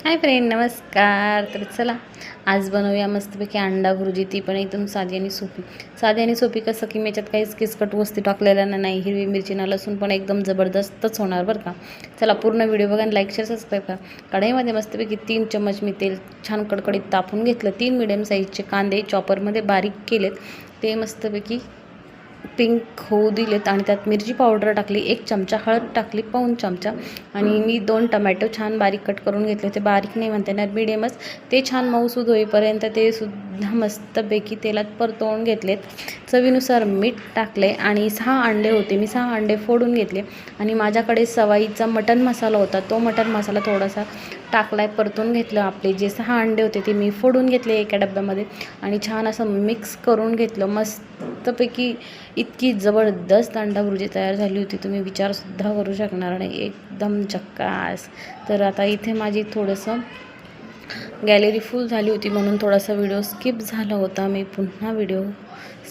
Hi friend, नमस्कार. तर चला आज बनवूया मस्तपैकी अंडा भुर्जी, ती पण एकदम साधी आणि सोपी. साधी आणि सोपी कसं की याच्यात काहीच किचकट वस्तू टाकलेल्या नाही, हिरवी मिरची ना लसूण, पण एकदम जबरदस्तच होणार बरं का. चला पूर्ण व्हिडिओ बघा आणि लाईक शेअर सबस्क्राईब करा. कढईमध्ये मस्तपैकी 3 चम्मच मी तेल छान कडकडीत तापून घेतलं. 3 मिडियम साईजचे कांदे चॉपरमध्ये बारीक केलेत, ते मस्तपैकी पिंक होऊ दिलेत आणि त्यात मिरची पावडर टाकली, 1 चमचा हळद टाकली, पाऊण चमचा, आणि मी 2 टमॅटो छान बारीक कट करून घेतले होते. बारीक नाही म्हणता येणार, मिडियमच. ते छान मऊसूद होईपर्यंत ते सुद्धा मस्तपैकी तेलात परतवून घेतलेत. चवीनुसार मीठ टाकले आणि 6 अंडे होते, मी 6 अंडे फोडून घेतले. आणि माझ्याकडे सवाईचा मटण मसाला होता, तो मटण मसाला थोडासा टाकलाय, परतून घेतलं. आपले जे 6 अंडे होते ते मी फोडून घेतले एका डब्यामध्ये आणि छान असं मिक्स करून घेतलं. मस्तपैकी इतकी जबरदस्त अंडा भुर्जी तयार झाली होती, तुम्ही विचारसुद्धा करू शकणार नाही, एकदम झक्कास. तर आता इथे माझी थोडंसं गॅलरी फुल झाली होती म्हणून थोडासा व्हिडिओ स्किप झाला होता. मी पुन्हा व्हिडिओ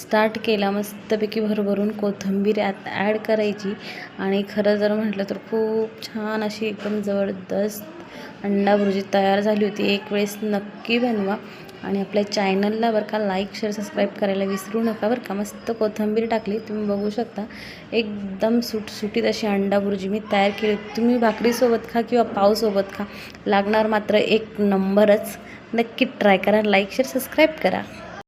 स्टार्ट केला. मस्तपैकी भरभरून कोथिंबीर यात ॲड करायची आणि खरं जर म्हटलं तर खूप छान अशी एकदम जबरदस्त अंडा भुर्जी तयार झाली होती. एक वेळेस नक्की बनवा आणि आपल्या चॅनलला बरं का लाईक शेअर सबस्क्राईब करायला विसरू नका बरं का. मस्त कोथिंबीर टाकली, तुम्ही बघू शकता. एकदम सुटसुटीत अशी अंडा भुर्जी मी तयार केली. तुम्ही भाकरीसोबत खा किंवा पावसोबत खा, लागणार मात्र एक नंबरच. नक्की ट्राय करा, लाईक शेअर सबस्क्राईब करा.